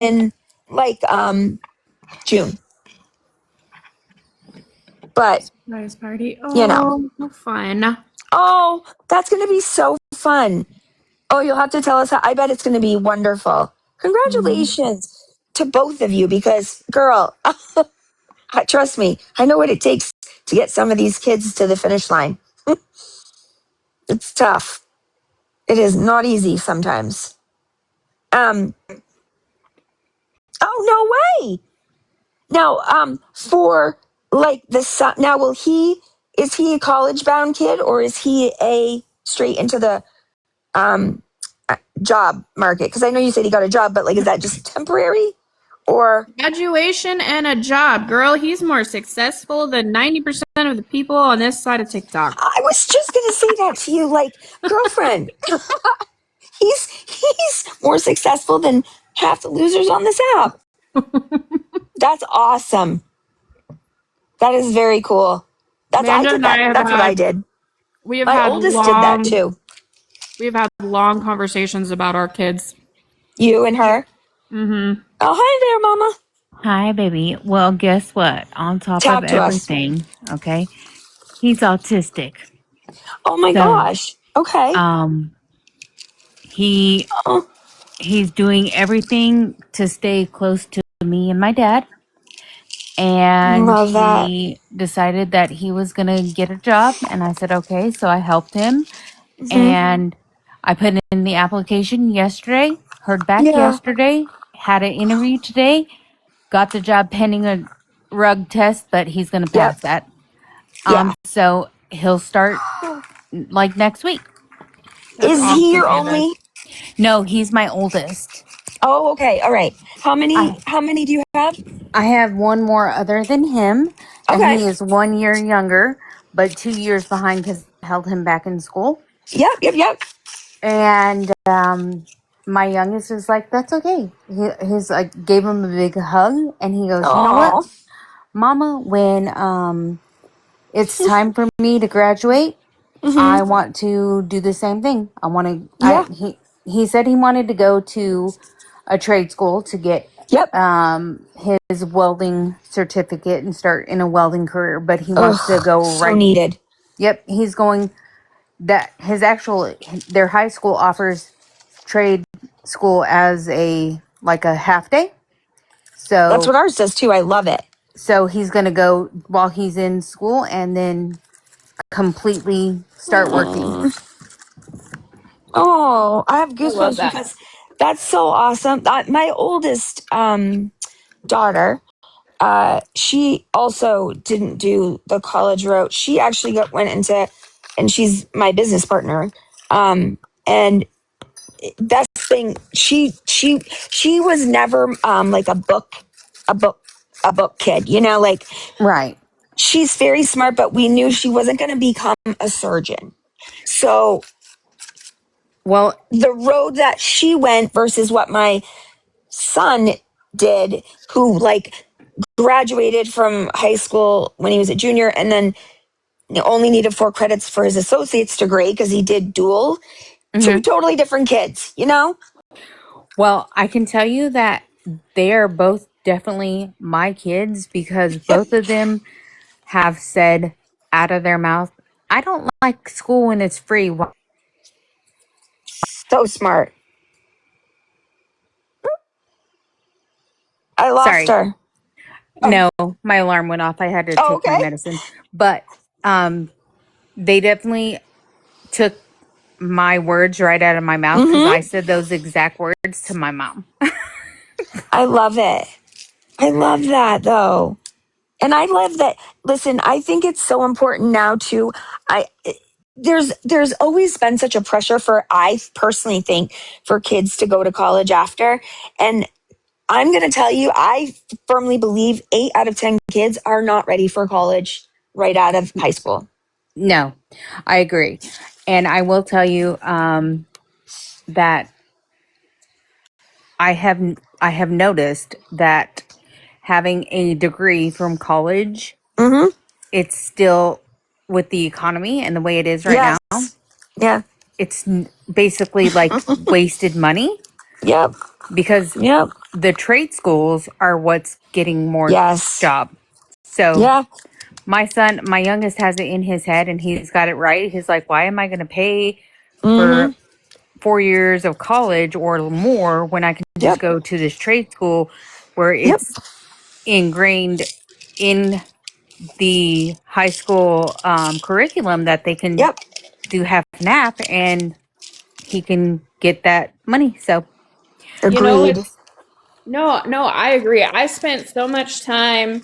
in like June. But Surprise party. you know. Oh, how fun. Oh, that's going to be so fun. Oh, you'll have to tell us how. I bet it's going to be wonderful. Congratulations to both of you because, girl, trust me, I know what it takes to get some of these kids to the finish line. It's tough. It is not easy sometimes. Oh, no way. Now, for like the son, now is he a college bound kid or is he a straight into the um job market? Because I know you said he got a job, but like, is that just temporary or? Graduation and a job. Girl, he's more successful than 90% of the people on this side of TikTok. I was just gonna say that to you, like, girlfriend. he's more successful than half the losers on this app. That's awesome. That is very cool. I Amanda did and I that. have That's what I had did. we have My had oldest did that long too. we've had long conversations about our kids. You and her. Mm-hmm. Oh, hi there, Mama. Hi, baby. Well, guess what? On top of Talk to us. everything, okay, he's autistic. Oh my So, gosh. Okay. um, he Oh, he's doing everything to stay close to me and my dad. And love that. he decided that he was gonna get a job, and I said okay. So I helped him, Hmm. and I put in the application yesterday. Heard back Yeah. yesterday. Had an interview today. Got the job pending a rug test, but he's gonna Yep. pass that. Yeah. So he'll start like next week. That's Is he awesome, your Amanda. only? No, he's my oldest. Oh, okay. All right. How many? I How many do you have? I have one more other than him, and Okay. he is 1 year younger, but 2 years behind because I held him back in school. Yep. Yep. Yep. And my youngest is like, "That's okay." He's like, gave him a big hug, and he goes, "You know what, Oh. Mama? When it's time for me to graduate, Hmm. I want to do the same thing. I want to. Yeah. He said he wanted to go to a trade school to get Yep. his welding certificate and start in a welding career, but he wants to Ugh. go So right. needed. Yep, he's going. That his actual their high school offers trade school as a like a half day. That's So what ours does too. I love it. he's going to go while he's in school and then completely start working. Mm. Oh, I have I love goosebumps that. because that's so awesome. My oldest daughter, she also didn't do the college route. She actually went into, and she's my business partner. And best thing, she was never like a book, a book kid. You know, like Right. she's very smart, but we knew she wasn't going to become a surgeon. So Well, the road that she went versus what my son did, who like graduated from high school when he was a junior and then only needed 4 credits for his associate's degree because he did dual. Two mhm. totally different kids, you know? Well, I can tell you that they are both definitely my kids because both of them have said out of their mouth, "I don't like school when it's free." So smart. I lost Sorry. her. Oh, No, my alarm went off. I had to oh take my okay. medicine. But they definitely took my words right out of my mouth because I Mm-hmm. said those exact words to my mom. I love it. I love that though. And I love that. Listen, I think it's so important now too. I there's always been such a pressure for, I personally think, for kids to go to college after. And I'm going to tell you, I firmly believe 8 out of 10 kids are not ready for college right out of high school. No, I agree. And I will tell you that I have noticed that having a degree from college, Mm-hmm. it's still with the economy and the way it is right now, Yes. Yeah. it's basically like wasted money. Yep. because Yep. the trade schools are what's getting more Yes. job. So Yeah. my youngest has it in his head and he's got it right. He's like, why am I going to pay Mm-hmm. for 4 years of college or more when I can just Yep. go to this trade school where Yep. it's ingrained in the high school curriculum that they can Yep. do half an app and he can get that money. So, You know, Agreed. it's no, I agree. I spent so much time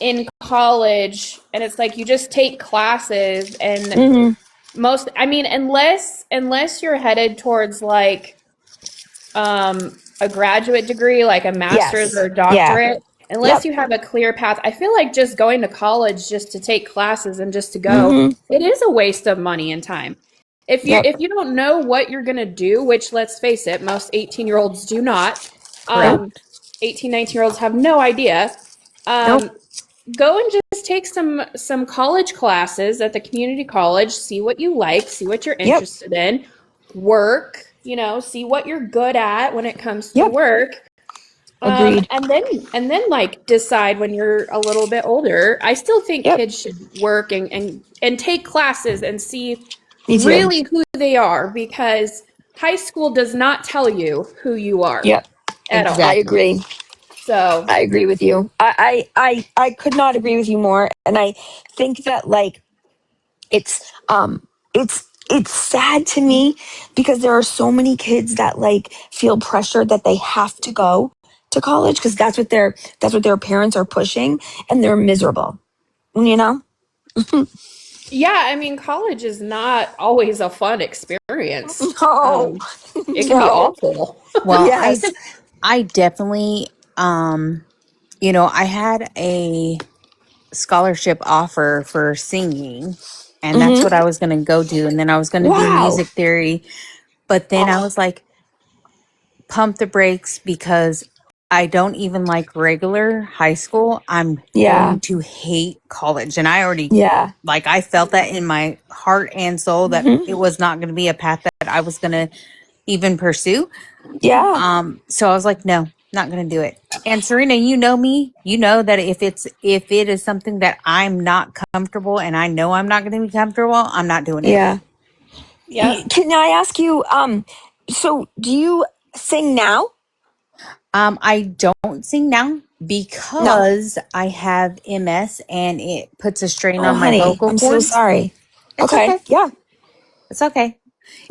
in college and it's like you just take classes and Mm-hmm. I mean, unless you're headed towards like a graduate degree, like a master's or Yes. a Yeah. doctorate, unless Yep. you have a clear path, I feel like just going to college just to take classes and just to go, Mm-hmm. it is a waste of money and time. Yep. If you don't know what you're gonna do, which let's face it, most 18-year-olds do not. Nope. Um, 18, 19-year-olds have no idea. Nope. Um, go and just take some college classes at the community college, see what you like, see what you're Yep. interested in, work, see what you're good at when it comes to Yep. work. Agreed. And then like decide when you're a little bit older. I still think Yep. kids should work and take classes and see Me too. really who they are because high school does not tell you who you are Yep. at I all. exactly. agree. So I agree with you. I could not agree with you more. And I think that like it's it's sad to me because there are so many kids that like feel pressured that they have to go to college because that's what their parents are pushing and they're miserable. You know? yeah, I mean, college is not always a fun experience. No. It can be No. awful. Well, Yes. I definitely, I had a scholarship offer for singing, and that's what Hmm. I was going to go do. And then I was going to do Wow. music theory. But then I Oh, was like, pump the brakes because I don't even like regular high school. I'm yeah. going to hate college. And I already, Yeah. like, I felt that in my heart and soul that Hmm. it was not going to be a path that I was going to even pursue. Yeah. So I was like, no, not going to do it. And Serena, you know me, you know that if it is something that I'm not comfortable and I know I'm not going to be comfortable, I'm not doing it. Yeah. Yep. Can I ask you, so do you sing now? I don't sing now No. because I have MS and it puts a strain Oh, on my honey, vocal I'm so cords. sorry. It's Okay. okay. Yeah. It's okay.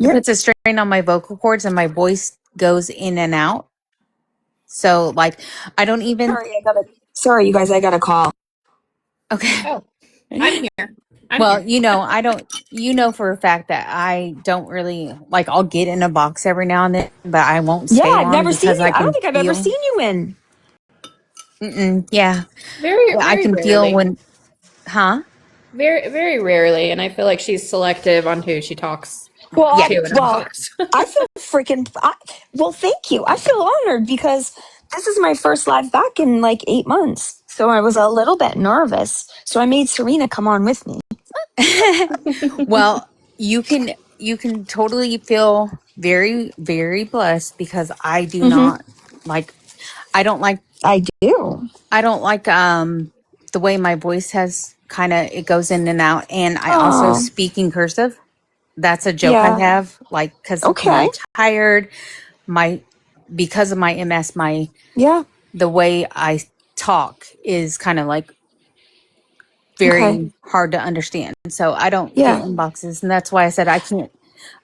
It Yep. puts a strain on my vocal cords and my voice goes in and out. So like I don't even Sorry, you guys, I got a call. okay. Oh, I'm here. I'm Well, here. I don't for a fact that I don't really like I'll get in a box every now and then, but I won't Yeah, stay I've long never seen because you. I I don't can think I've ever feel seen you in. yeah. Very, I very can feel rarely. when huh? Very, very rarely. And I feel like she's selective on who she talks Yeah. to in her Well, box. I feel well, thank you. I feel honored because this is my first live back in like 8 months. So I was a little bit nervous. So I made Serena come on with me. Well, you can totally feel very very blessed because I do Hmm. not like I don't like I do. I don't like the way my voice has kind of it goes in and out and I also Oh, speak in cursive. That's a joke I yeah. have like cuz when Okay. I'm tired my because of my MS my Yeah. the way I talk is kind of like Okay. very hard to understand. So I don't get Yeah. inboxes and that's why I said I can't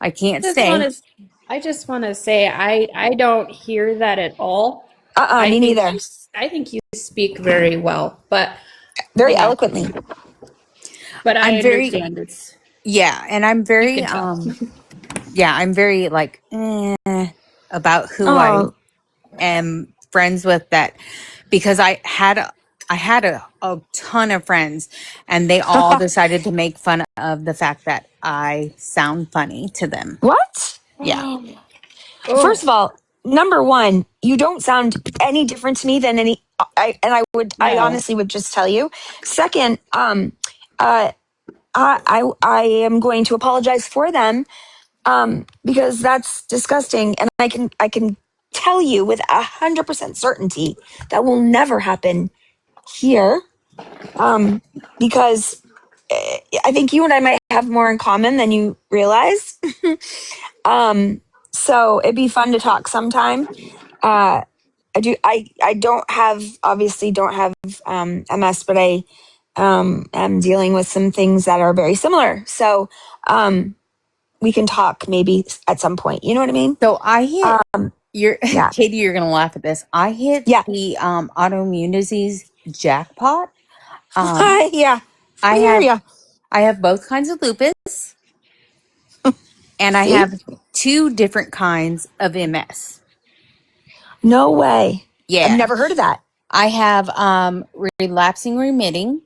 just want stay. to, I just want to say I don't hear that at all. Me neither. I think you speak very well, Very you know, eloquently. but I I'm very understand it's, yeah, and I'm you very can tell. yeah, I'm very like about who I Oh, am friends with that because I had a ton of friends and they all decided to make fun of the fact that I sound funny to them. what? Yeah. First of Oh, all, number one, you don't sound any different to me than any. I no. honestly would just tell you. Second, uh, I am going to apologize for them, because that's disgusting, and I can tell you with 100% certainty that will never happen here, because I think you and I might have more in common than you realize. So it'd be fun to talk sometime. I don't have, obviously don't have MS, but I am dealing with some things that are very similar. So we can talk maybe at some point. You know what I mean? So I hit Yeah. Katie, you're gonna laugh at this. I hit Yeah. the autoimmune disease jackpot. Um, Yeah. I I hear have ya. I have both kinds of lupus, and I See? have two different kinds of MS. No way. I've Yeah, never heard of that. I have relapsing remitting.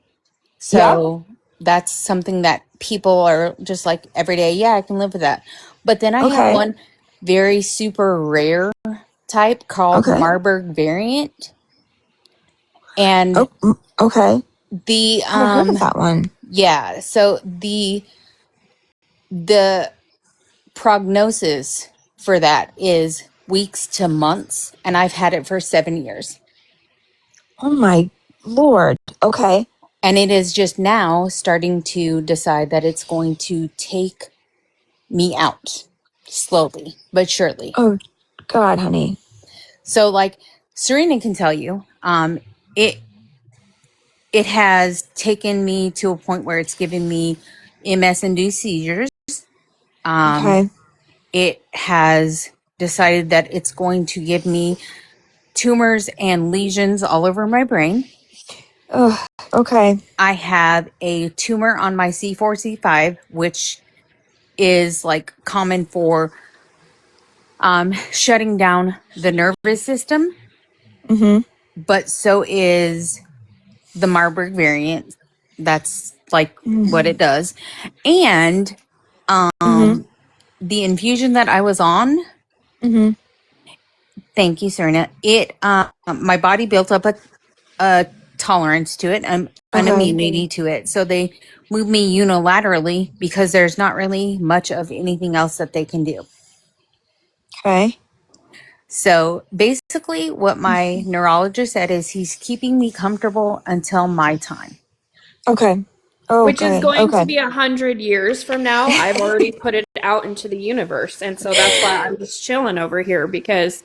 Yep. So that's something that people are just like every day. Yeah, I can live with that. But then I have Okay. one very super rare type called Okay. Marburg variant, and Oh, okay. the Haven't heard of that one. yeah. So the prognosis for that is weeks to months, and I've had it for 7 years. Oh my Lord. Okay. And it is just now starting to decide that it's going to take me out slowly but surely. Oh God, honey. So like Serena can tell you, it it has taken me to a point where it's given me MS induced seizures. Okay. It has decided that it's going to give me tumors and lesions all over my brain. Oh, okay. I have a tumor on my C4, C5, which is like common for shutting down the nervous system, Mm-hmm. but so is the Marburg variant. That's like what it does. And Mm-hmm. the infusion that I was on, Mm-hmm. thank you, Serena, it my body built up a tolerance to it, an Okay. immunity to it. So they moved me unilaterally because there's not really much of anything else that they can do. Okay. So basically, what my neurologist said is he's keeping me comfortable until my time. Okay. Which is Okay. going to Okay. be 100 years from now. I've already put it out into the universe, and so that's why I'm just chilling over here because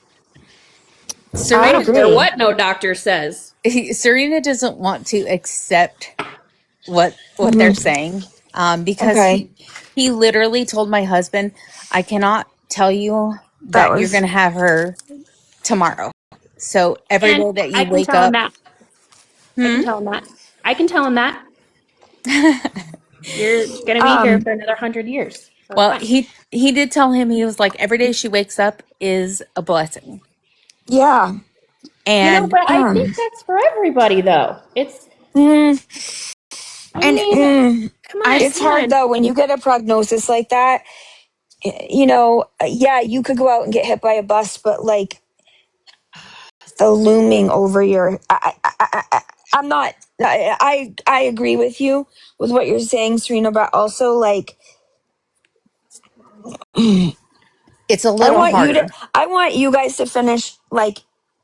I I Serena don't care agree. what no doctor says. Serena doesn't want to accept what they're Mm-hmm. saying because Okay. he literally told my husband, I cannot tell you That that you're was going to have her tomorrow. So every And day that I you can wake tell him up, that. I can tell him that. I can tell him that. You're going to be here um for another 100 years. So it's well, fine. he did tell him, he was like, every day she wakes up is a blessing. yeah. And But I think that's for everybody, though. Mm, I and mean, mm. come I on, It's come hard on. though when you get a prognosis like that. Yeah, you could go out and get hit by a bus, but like the looming over your, I'm not. I agree with you with what you're saying, Serena, but also like it's a little harder. I want you guys to finish. Like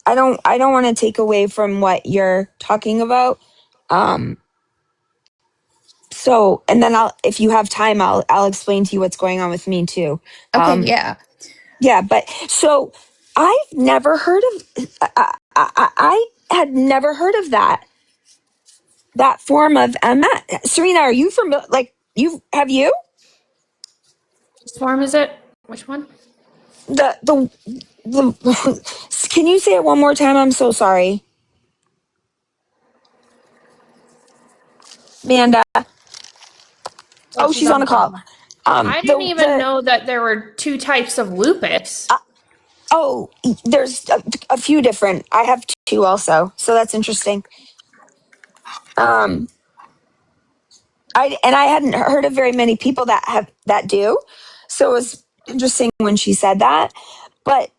I don't want to take away from what you're talking about. Um, so and then if you have time, I'll explain to you what's going on with me too. Okay, Um, yeah. yeah, but so I've never heard of. I had never heard of that form of MS. Serena, are you familiar? Like you Which form is it? Which one? the can you say it one more time? I'm so sorry, Amanda. Oh, Oh, she's she's on on the a call. call. I didn't even know that there were two types of lupus. Oh, there's a few different. I have two also, so that's interesting. Um, I hadn't heard of very many people that do, so it was interesting when she said that. But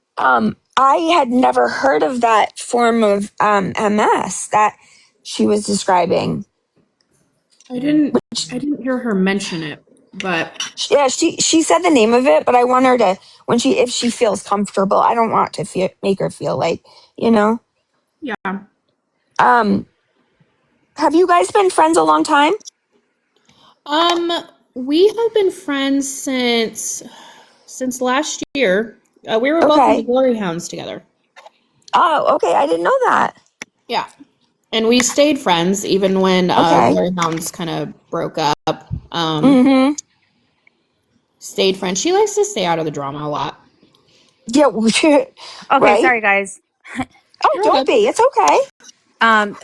I had never heard of that form of MS that she was describing. I didn't hear her mention it. But Yeah, she said the name of it, but I want her to if she feels comfortable. I don't want to make her feel like, you know. yeah. Um, have you guys been friends a long time? Um, we have been friends since last year. We were both in the Okay. Glory Hounds together. Oh, okay. I didn't know that. Yeah. And we stayed friends even when Okay. Glory Hounds kind of broke up. Mm-hmm. Stayed friends. She likes to stay out of the drama a lot. Yeah. Okay, Right. sorry guys. Oh, You're don't good. be. It's okay.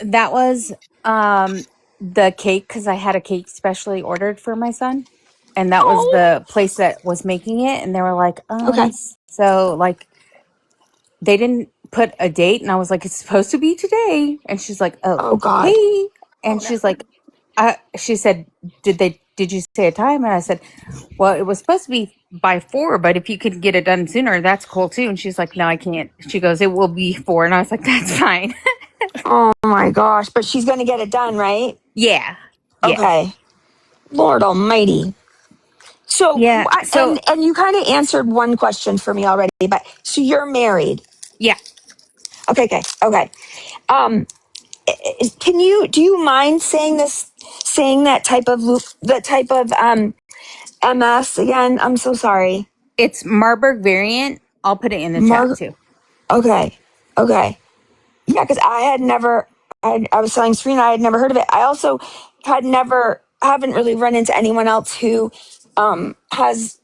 That was the cake because I had a cake specially ordered for my son, and that was Oh. the place that was making it, and they were like, Okay. so like they didn't put a date, and I was like, it's supposed to be today, and she's like, oh, Oh God. okay, and she's like, she said, did you say a time? And I said, well, it was supposed to be by 4, but if you could get it done sooner, that's cool too. And she's like, no, I can't. She goes, it will be 4, and I was like, that's fine. Oh my gosh. But she's gonna get it done, right? Yeah. Yeah. Okay. Lord Almighty. So, Yeah. So and you kind of answered one question for me already, but so you're married. yeah. Okay, okay, okay. Um, do you mind saying that type of MS again? I'm so sorry. It's Marburg variant. I'll put it in the chat Mar, too. okay, okay. Yeah, because I had never, I was telling Serena, I had never heard of it. I also haven't really run into anyone else who has,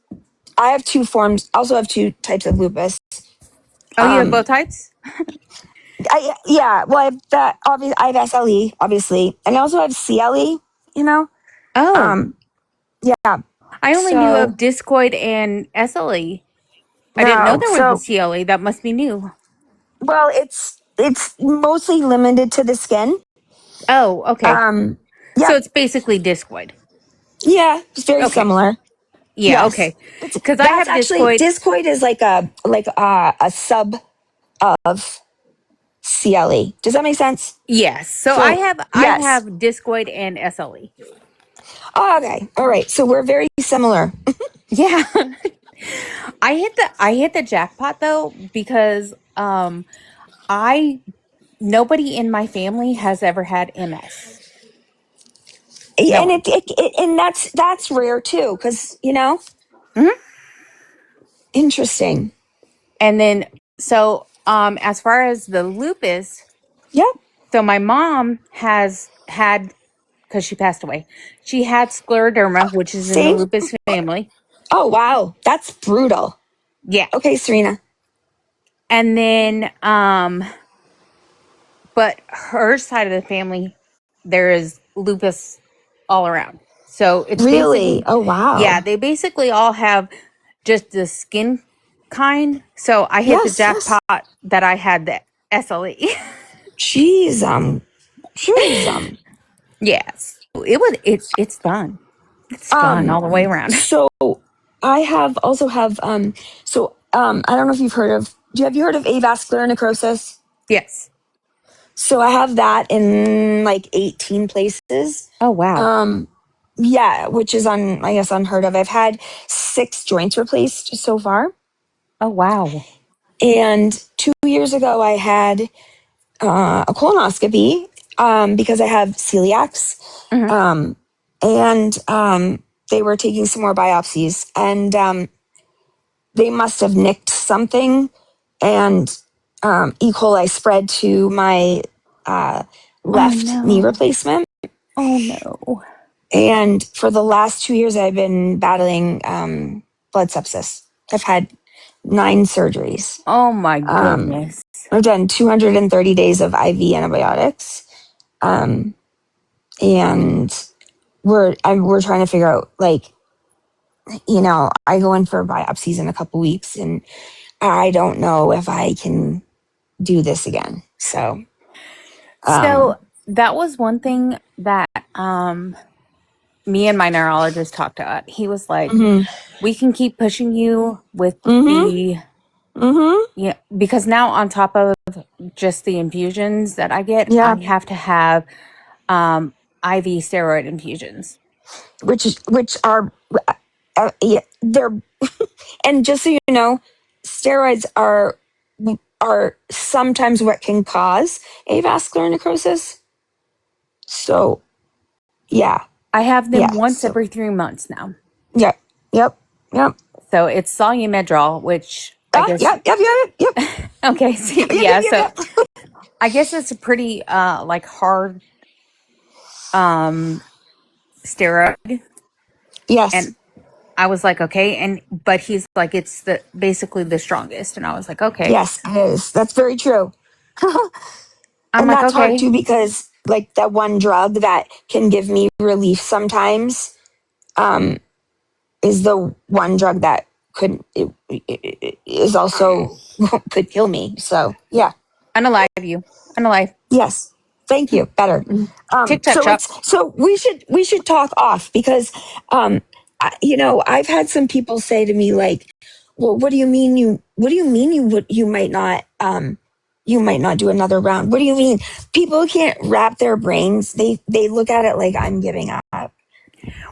I have two forms, also have two types of lupus. Oh, you have Um, both types? yeah, well, I have that, obviously, I have SLE, obviously, and I also have CLE, you know? Oh, Um, yeah, I only knew so, of discoid and SLE. I didn't know no, there was the so, CLE. That must be new. well, it's mostly limited to the skin. Oh, okay. Um, So yeah, it's basically discoid. yeah, it's very Okay. similar. Yeah, Yes, okay. Because I that's have actually discoid. discoid is like a sub of CLE. Does that make sense? Yes. So So I yes. have discoid and SLE. Oh, okay. All right. So we're very similar. Yeah. I hit the jackpot though because I nobody in my family has ever had MS. No And one. and that's rare too, because Mhm. interesting. And then so as far as the lupus, Yep. so my mom has had because she passed away. She had scleroderma, which is in the See? lupus family. Oh wow, that's brutal. Yeah. Okay, Serena. And then but her side of the family there is lupus all around. So it's Really? basically Oh yeah, wow. they basically all have just the skin kind. So I hit the Yes. Yes. jackpot that I had the SLE. Jeez. Jeez. Yes. It's fun. It's fun all the way around. So I I don't know if you've heard of have you heard of avascular necrosis? Yes. So I have that in like 18 places. Oh wow. Um yeah, which is I guess unheard of. I've had 6 joints replaced so far. Oh wow. And 2 years ago I had a colonoscopy because I have celiacs. Mhm. And they were taking some more biopsies, and they must have nicked something, and E. coli spread to my Oh left knee no. replacement. Oh no. And for the last 2 years, I've been battling blood sepsis. I've had 9 surgeries. Oh my Um, goodness. I've done 230 days of IV antibiotics. Um, and we're trying to figure out, like, I go in for biopsies in a couple weeks, and I don't know if I can do this again. So, So that was one thing that me and my neurologist talked about. He was like, hmm we can keep pushing you with hmm the hmm yeah, because now on top of just the infusions that I get, yeah, I have to have IV steroid infusions. which are yeah, they're and just so you know, steroids are sometimes what can cause avascular necrosis. So yeah, I have them yeah. once So every 3 months now. yep, yep, yep. So it's Solumedrol, which I guess, Yep. okay, so, Yep, yeah, yep, so yep. I guess it's a pretty like hard steroid. Yes, And I was like, okay, but he's like, it's the basically the strongest. And I was like, okay. yes, it is. That's very true. I'm And like, that's hard okay. too because like that one drug that can give me relief sometimes um, is the one drug that could is also could kill me. So yeah, Unalive you. Unalive. yes, thank you. Better. TikTok shop. So we should talk off because I've had some people say to me like, well, what do you mean you might not you might not do another round? What do you mean? People can't wrap their brains. They look at it like I'm giving up.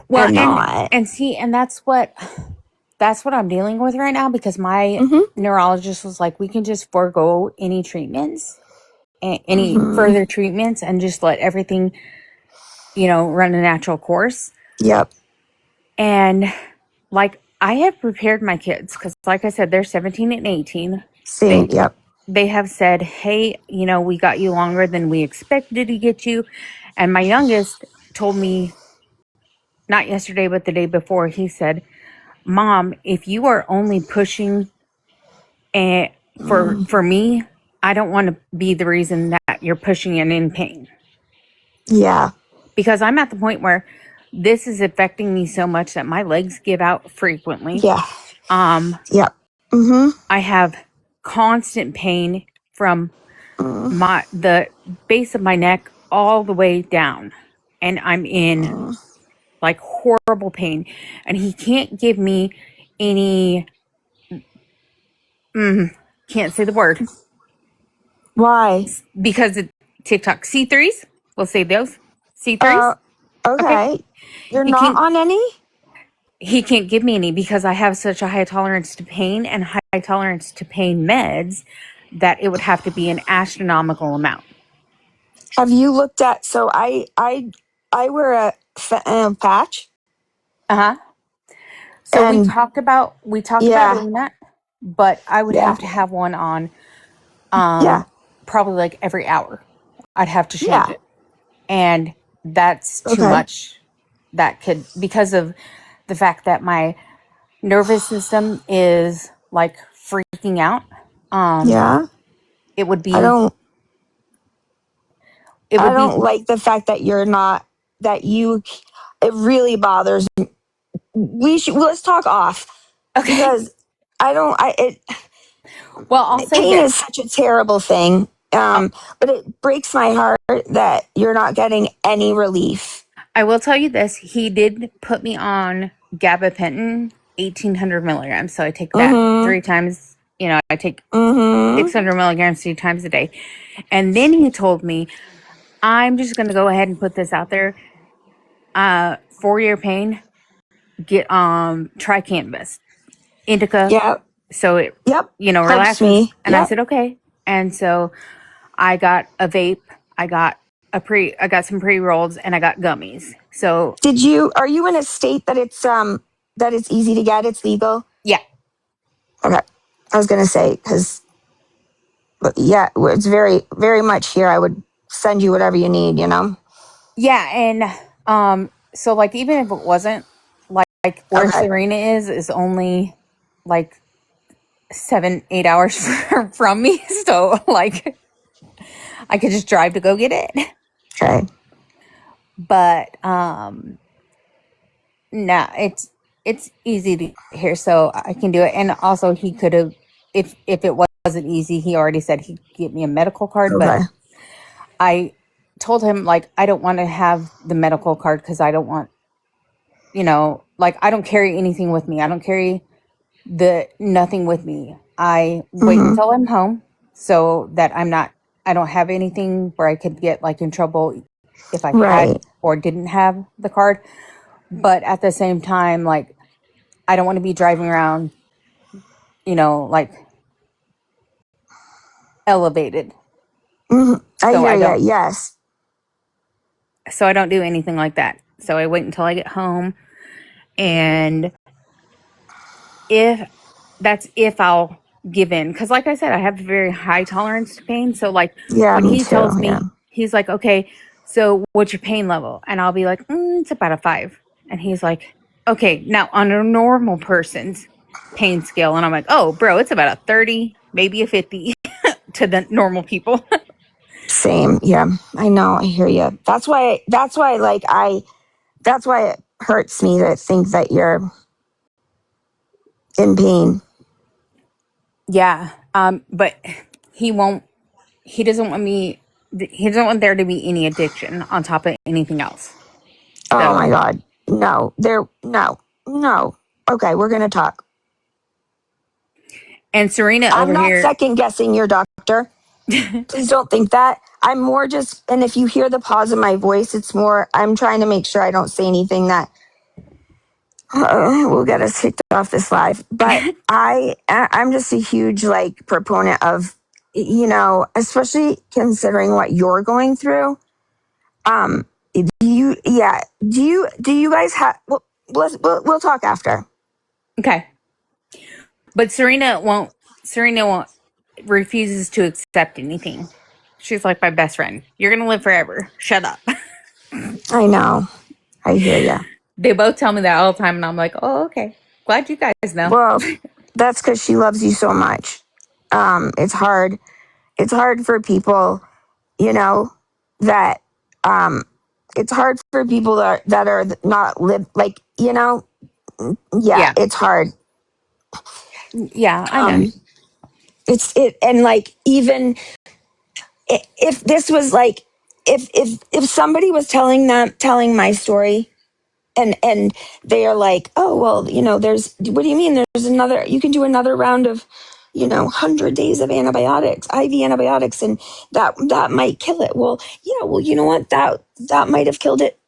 Well, I'm not. and see, and that's what I'm dealing with right now because my Mm-hmm. neurologist was like, we can just forego any treatments, any Mm-hmm. further treatments, and just let everything, run a natural course. Yep. And like, I have prepared my kids because, like I said, they're 17 and 18. See. They Yep. they have said, hey, we got you longer than we expected to get you. And my youngest told me, not yesterday, but the day before, he said, Mom, if you are only pushing for me, I don't want to be the reason that you're pushing and in pain. Yeah. Because I'm at the point where this is affecting me so much that my legs give out frequently. Yeah. Yep. Mm-hmm. I have constant pain from Mm, the base of my neck all the way down. And I'm in mm. like horrible pain. And he can't give me any, can't say the word Why? because of TikTok. C3s, we'll say those. Uh. C3s. Okay. Okay. You're He not can't on any? he can't give me any because I have such a high tolerance to pain and high tolerance to pain meds that it would have to be an astronomical amount. Have you looked at? So I wear a patch, Uh-huh. So and we talked about yeah, doing that, but I would yeah, have to have one on yeah, probably like every hour. I'd have to change yeah. it. And that's too Okay. much. That could, because of the fact that my nervous system is like freaking out. Yeah. It would I be don't. it I would be don't like the fact that you're not. That you. It really bothers. Let's talk off okay. because I don't. Well, I'll say Pain is this. such a terrible thing. But it breaks my heart that you're not getting any relief. I will tell you this. He did put me on gabapentin, 1,800 milligrams. So I take that Mm-hmm. 3 times. I take Mm-hmm. 600 milligrams 3 times a day. And then he told me, I'm just going to go ahead and put this out there. For your pain, get try cannabis, indica, Yep. so it Yep. Helps relaxes. me. And I Yep. said okay. And so I got a vape. I got some pre-rolls and I got gummies. So Are you in a state that it's easy to get? It's legal? yeah. Okay. I was gonna say, because yeah, it's very, very much here. I would send you whatever you need, you know? Yeah, and so like even if it wasn't like where Okay. Serena is only like 7-8 hours from me. So like I could just drive to go get it. Okay. But no, it's easy to hear, so I can do it. And also he could have, if it wasn't easy, he already said he'd get me a medical card, but Okay. I told him like I don't want to have the medical card because I don't want, like I don't carry anything with me. I don't carry the nothing with me. I wait Mm-hmm. until I'm home so that I don't have anything where I could get like in trouble if I had Right. or didn't have the card. But at the same time, like I don't want to be driving around, like elevated. I So hear I you. don't Yes. so I don't do anything like that. So I wait until I get home, and if I'll give in, because like I said, I have a very high tolerance to pain. So like Yeah, when me he too. tells Yeah. me, he's like, okay, so what's your pain level? And I'll be like, it's about a 5. And he's like, okay, now on a normal person's pain scale. And I'm like, oh bro, it's about a 30, maybe a 50 to the normal people. Same. Yeah. I know. I hear you. That's why, that's why it hurts me to think that you're in pain. Yeah. But he won't, he doesn't want me, he doesn't want there to be any addiction on top of anything else. Oh my So, God. No, no. Okay. We're going to talk. and Serena I'm over not here, second guessing your doctor. Please don't think that. I'm more just, and if you hear the pause in my voice, it's more, I'm trying to make sure I don't say anything that will get us kicked off this live. But I'm just a huge like proponent of, especially considering what you're going through. Do you guys have, well, we'll talk after. okay. But Serena won't refuses to accept anything. She's like my best friend. You're gonna live forever. Shut up. I know. I hear you. They both tell me that all the time, and I'm like, oh, okay. Glad you guys know. Well, that's because she loves you so much. It's hard. It's hard for people, that, it's hard for people that are not live like, yeah, Yeah. it's hard. Yeah, I know. Um, and like, even if this was like, if somebody was telling my story, and they are like, oh well, there's, what do you mean there's another, you can do another round of 100 days of antibiotics, IV antibiotics, and that might kill it. Well, yeah, well, you know what, that might have killed it.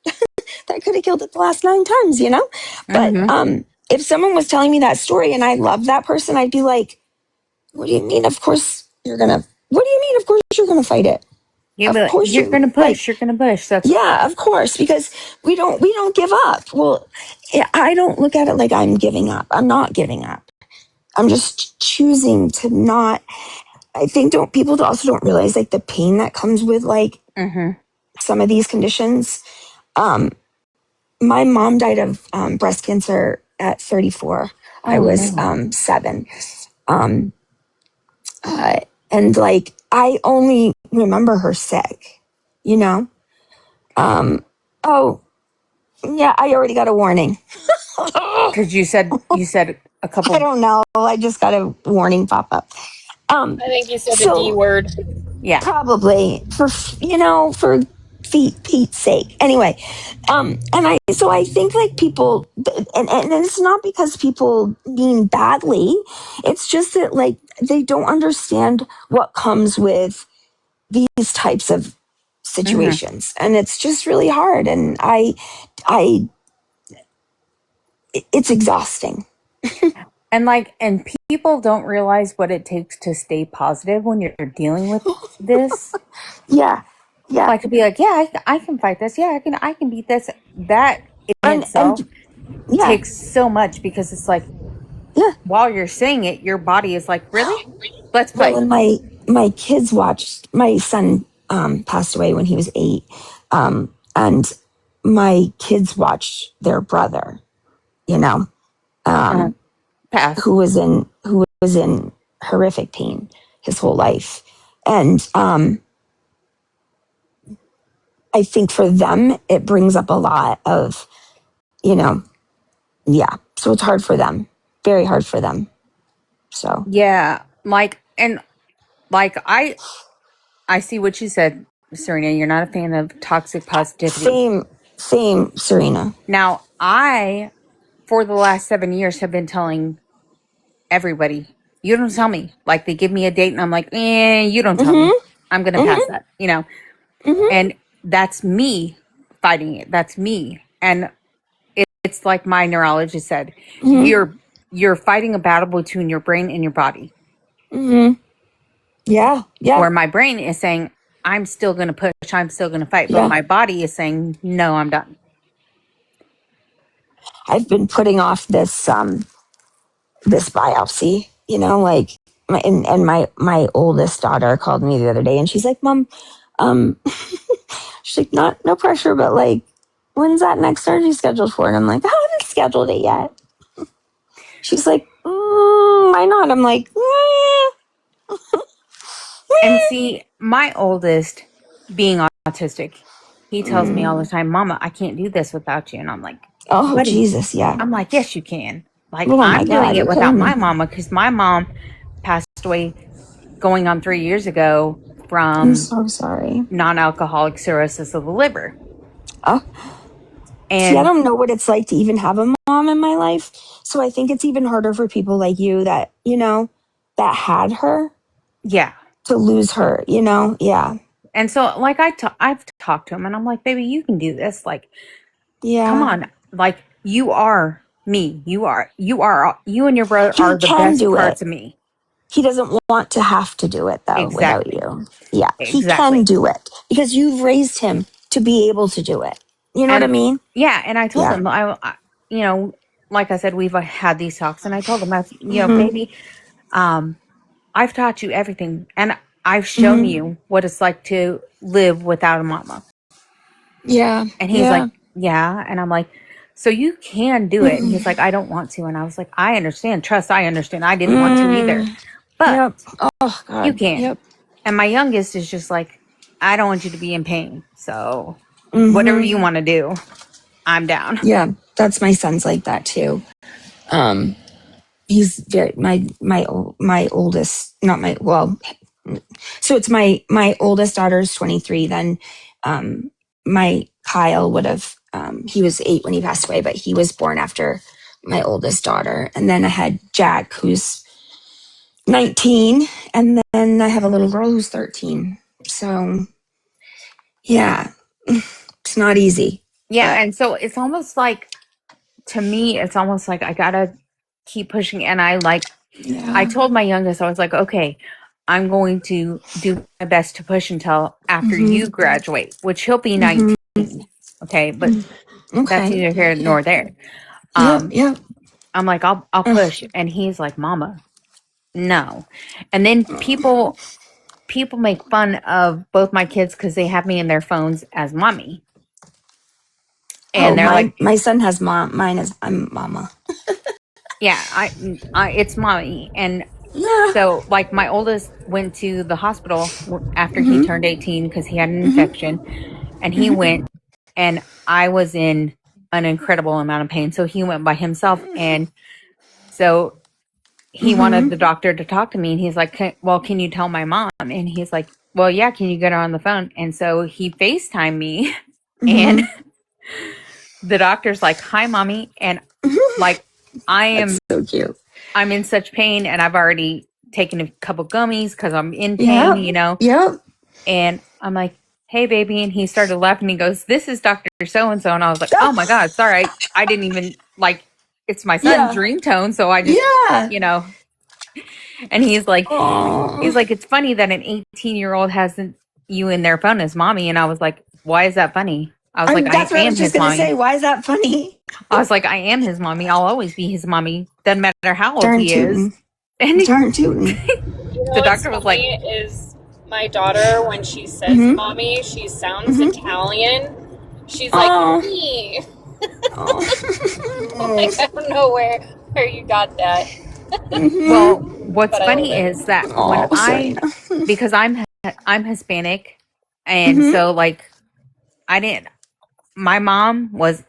That could have killed it the last 9 times, but Mm-hmm. if someone was telling me that story and I love that person, I'd be like, what do you mean, of course you're gonna, what do you mean, of course you're gonna fight it? You'll be Of like, course you're you're gonna like, push. You're gonna push. That's yeah, of course, because we don't give up. Well, I don't look at it like I'm giving up. I'm not giving up. I'm just choosing to not. I think don't people also don't realize like the pain that comes with like mm-hmm. some of these conditions. Um, my mom died of breast cancer at 34. I Oh was no. 7. Um, and like I only remember her sick, you know. Oh yeah, I already got a warning. Because you said a I couple. don't know. I just got a warning pop up. Um, I think you said the D so word. Yeah. probably for Pete's sake. Anyway, I think like people, and it's not because people mean badly. It's just that like they don't understand what comes with these types of Mm-hmm. situations, and it's just really hard. And I, it's exhausting. And people don't realize what it takes to stay positive when you're dealing with this. Yeah, yeah, Like to be like, yeah, I can fight this. Yeah, I can beat this. That in and itself yeah, takes so much, because it's like yeah. while you're saying it, your body is like, really? Let's Well, play. and my kids watched. My son passed away when he was 8, and my kids watched their brother. You know, Uh, um, pass. who was in horrific pain his whole life, and I think for them it brings up a lot of, you know, yeah. So it's hard for them, very hard for them. So Yeah, I see what you said, Serena. You're not a fan of toxic positivity. same, Serena. Now, for the last 7 years, have been telling everybody, you don't tell me. Like, they give me a date, and I'm like, you don't tell me. Mm-hmm. I'm going to pass Mm-hmm. that. Mm-hmm. And that's me fighting it. That's me. And it's it's like my neurologist said, Mm-hmm. you're fighting a battle between your brain and your body. Mm-hmm. Yeah. Yeah. Where my brain is saying, I'm still going to push, I'm still going to fight, but Yeah. my body is saying, no, I'm done. I've been putting off this biopsy, like my oldest daughter called me the other day and she's like, Mom, um, she's like, not no pressure, but like, when's that next surgery scheduled for? And I'm like, I haven't scheduled it yet. She's like, why not? I'm like, And see, my oldest, being autistic, he tells me all the time, Mama, I can't do this without you. And I'm like, oh buddy, Jesus, yeah. I'm like, yes, you can. Like, Oh my I'm doing God, it you're without killing my me. mama because my mom passed away going on 3 years ago I'm from so sorry. non-alcoholic cirrhosis of the liver. Oh, see, I And don't know what it's like to even have a mom in my life. So I think it's even harder for people like you that, that had her yeah. to lose her, Yeah. And so like I've talked to him and I'm like, baby, you can do this. Like, come Yeah. on. Like, you are me. You and your brother He are the can best do it. parts of me. He doesn't want to have to do it though without Exactly. you. Yeah. He can Exactly. do it because you've raised him to be able to do it. You know what I And mean? yeah, and I told Yeah. him, you know, like I said, we've had these talks, and I told him, Mm-hmm. baby, I've taught you everything, and I've shown Mm-hmm. you what it's like to live without a mama. Yeah. And he's like, Yeah. yeah, and I'm like, so you can do it. And he's like, I don't want to. And I was like, I understand. Trust, I understand. I didn't want to either, but Yep. Oh you God. can. Yep. And my youngest is just like, I don't want you to be in pain. So whatever Mm-hmm. you want to do, I'm down. Yeah. That's my son's like that too. Um, he's very my oldest, not my well, so it's my oldest daughter's 23. Then my Kyle would have he was 8 when he passed away, but he was born after my oldest daughter. And then I had Jack, who's 19, and then I have a little girl who's 13. So yeah, it's not easy. Yeah. But And so it's almost like, to me, it's almost like I gotta keep pushing. And I yeah. told my youngest, I was like, okay, I'm going to do my best to push until after Mm-hmm. you graduate, which he'll be Mm-hmm. 19. Okay. But that's Okay. neither here Yeah. nor there. Yep. Um, Yep. I'm like, I'll Ugh. push. And he's like, Mama, no. And then people make fun of both my kids because they have me in their phones as mommy. Oh, And they're like, my son has mom. Mine is I'm mama. yeah, it's mommy. And Yeah. so, like, my oldest went to the hospital after he Mm-hmm. turned 18 because he had an Mm-hmm. infection, and he went, and I was in an incredible amount of pain. So he went by himself, and so he wanted Mm-hmm. the doctor to talk to me, and he's like, can you tell my mom? And he's like, well, yeah, can you get her on the phone? And so he FaceTimed me, and Mm-hmm. the doctor's like, hi, mommy, and like, That's so cute. I'm in such pain, and I've already taken a couple gummies because I'm in pain, Yep. Yep. And I'm like, hey, baby. And he started laughing. He goes, this is Dr. So-and-so. And I was like, oh my God, sorry. I didn't even like, it's my son's Yeah. ringtone. So I just, Yeah. and he's Oh. like, it's funny that an 18-year-old has you in their phone as mommy. And I was like, why is that funny? I was like, I That's what I am was just his gonna mommy. say. Why is that funny? I was like, I am his mommy. I'll always be his mommy. Doesn't matter how old Darn he is. tootin'. And Darn tootin'. You know the what's doctor was like, funny is my daughter, when she says Mm-hmm. mommy, she sounds Mm-hmm. Italian. She's like, Oh. me. Oh. Like, I don't know where you got that, well, Mm-hmm. what's but I love funny it. is that Oh, Serena. because I'm Hispanic, and Mm-hmm. so like I didn't. My mom was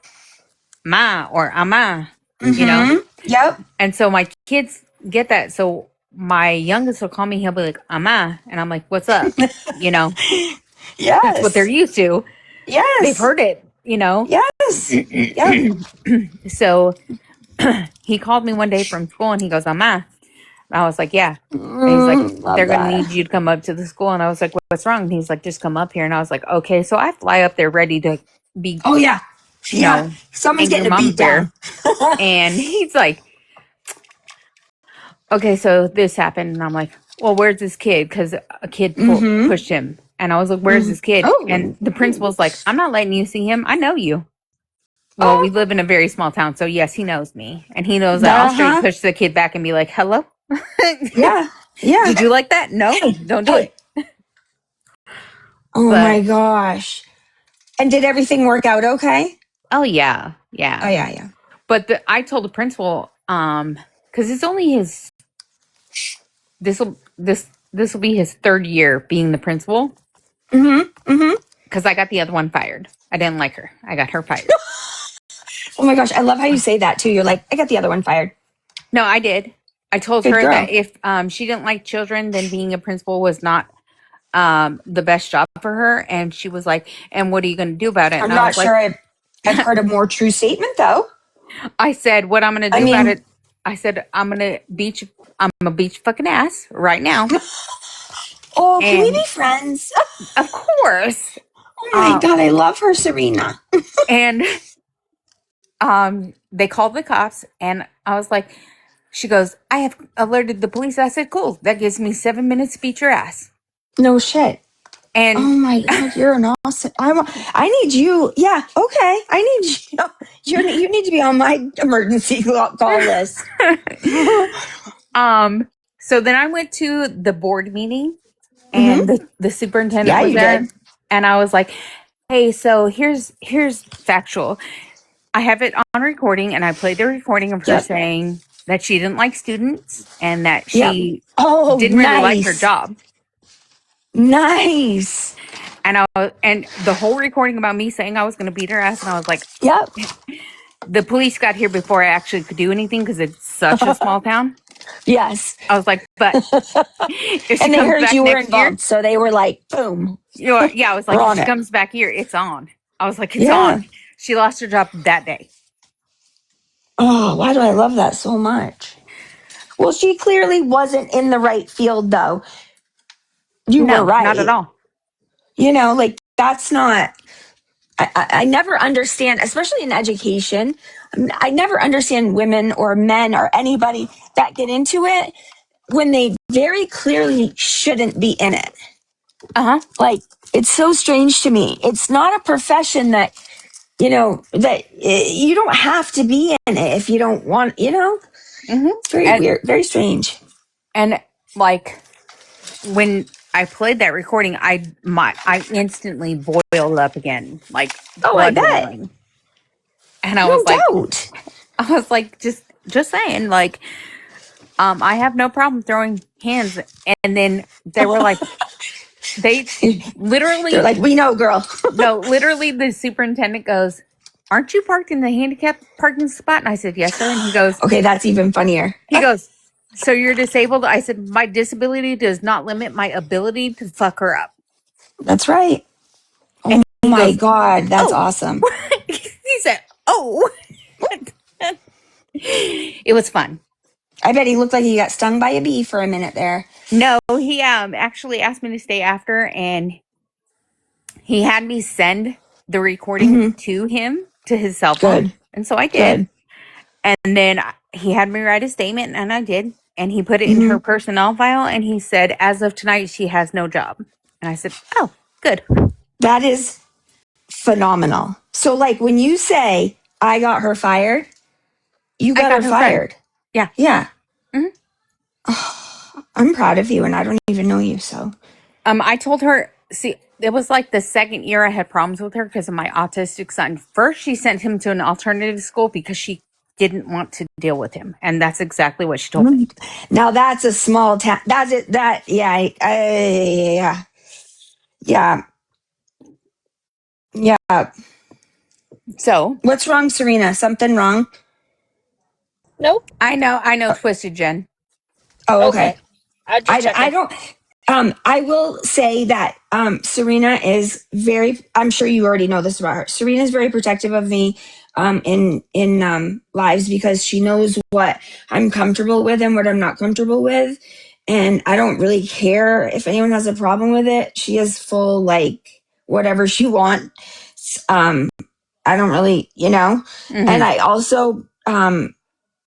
ma or ama, Mm-hmm. Yep. and so my kids get that. So my youngest will call me. He'll be like ama, and I'm like, "What's up?" You know, that's what they're Yes. used to. They've Yes. heard it. Yes. Yep. So he called me one day from school, and he goes, "Ama." And I was like, yeah. And he's like, Love they're going to that. need you to come up to the school. And I was like, what's wrong? And he's like, just come up here. And I was like, okay. So I fly up there ready to be Oh yeah. Yeah. know, Someone's angry getting a mama beat bear. down. And he's like, okay, so this happened. And I'm like, well, where's this kid? Because a kid Mm-hmm. pushed him. And I was like, where's Mm-hmm. this kid? And Oh. the principal's like, I'm not letting you see him. I know you. Well, we Oh. live in a very small town. So, yes, he knows me. And he knows that I'll straight Uh-huh. push the kid back and be like, hello? Yeah. Yeah. Did you like that? No, Hey. don't do Hey. it. Oh my But, gosh. And did everything work out okay? oh, yeah. Oh Yeah. yeah, yeah. But I told the principal, because it's only his, this will be his third year being the principal. Mm-hmm. Mm-hmm. Because I got the other one fired. I didn't like her. I got her fired. Oh my gosh. I love how you say that too. You're like, I got the other one fired. No, I did. I told Good her that girl. if she didn't like children, then being a principal was not the best job for her. And she was like, and what are you going to do about it? I'm And I not was sure like, I've heard a more true statement though. I said, what I'm going to I do about mean, it. I said, I'm going to beat your fucking ass right now. oh, can we be And friends? of course, Oh my um, God, I love her, Serena. and they called the cops and I was like, she goes, I have alerted the police. I said, cool. That gives me 7 minutes to beat your ass. No shit. And Oh my God, you're an awesome. I need you. Yeah, okay. I need you. You need to be on my emergency call list. um, so then I went to the board meeting Mm-hmm. and the superintendent Yeah, was you there. did. And I was like, hey, so here's factual. I have it on recording and I played the recording of her Yep. saying that she didn't like students and that Yep. she Oh, didn't really like her nice. job. Nice. And the whole recording about me saying I was going to beat her ass, and I was like, Yep. the police got here before I actually could do anything because it's such a small town. Yes. I was like, but if she And they comes heard back you were next year, involved, so they were like, boom, yeah, I was we're like, if on she it. comes back here, it's on. I was like, it's Yeah. on. She lost her job that day. Oh, why do I love that so much? Well, she clearly wasn't in the right field, though. You were No, not at right. all. Like that's not, I never understand, especially in education. I never understand women or men or anybody that get into it when they very clearly shouldn't be in it. Uh-huh. Like, it's so strange to me. It's not a profession that, that you don't have to be in it if you don't want, Mm-hmm. it's very weird, very strange. And like when I played that recording, I instantly boiled up again, like Oh, I blood bet. boiling. And No doubt. I was like, just saying, like, I have no problem throwing hands. And then they were like, they They're literally, like, we know, girl. no, literally the superintendent goes, aren't you parked in the handicap parking spot? And I said, yes, sir. And Okay, that's even funnier. he goes, so you're disabled? I said, my disability does not limit my ability to fuck her up. That's right. And Oh he my goes, God, that's oh, awesome. he said, oh, it was fun. I bet he looked like he got stung by a bee for a minute there. No, he actually asked me to stay after, and he had me send the recording Hmm. to him to his cell phone, Good, and so I did. good. And then he had me write a statement, and I did. And he put it in Hmm. her personnel file, and he said, as of tonight, she has no job. And I said, oh, good. That is phenomenal. So, like, when you say, I got her fired, you I got got her her fired. fired. Yeah. Yeah. Mhm. Oh, I'm proud of you, and I don't even know you, so. I told her, see, it was like the second year I had problems with her because of my autistic son. First, she sent him to an alternative school because she didn't want to deal with him. And that's exactly what she told me. Now, that's a small town. That's it. Yeah, yeah, yeah, yeah. So What's wrong, Serena? Something wrong? Nope. I know, Twisted Jen. Oh, okay. Okay. I just I checking. don't. I will say that Serena is very. I'm sure you already know this about her. Serena is very protective of me in lives because she knows what I'm comfortable with and what I'm not comfortable with, and I don't really care if anyone has a problem with it. She is full like whatever she wants. I don't really, Mhm. and I also,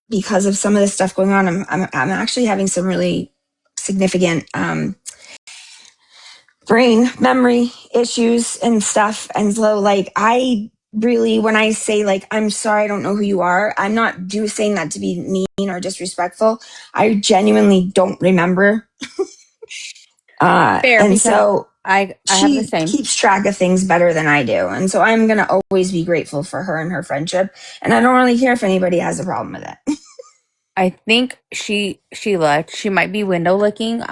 because of some of the stuff going on, I'm actually having some really significant, brain memory issues and stuff. And so like, I really, when I say like, I'm sorry, I don't know who you are, I'm not saying that to be mean or disrespectful. I genuinely don't remember. Fair, And because so I have the she same. keeps track of things better than I do. And so I'm going to always be grateful for her and her friendship. And I don't really care if anybody has a problem with it. I think she left. She might be window looking.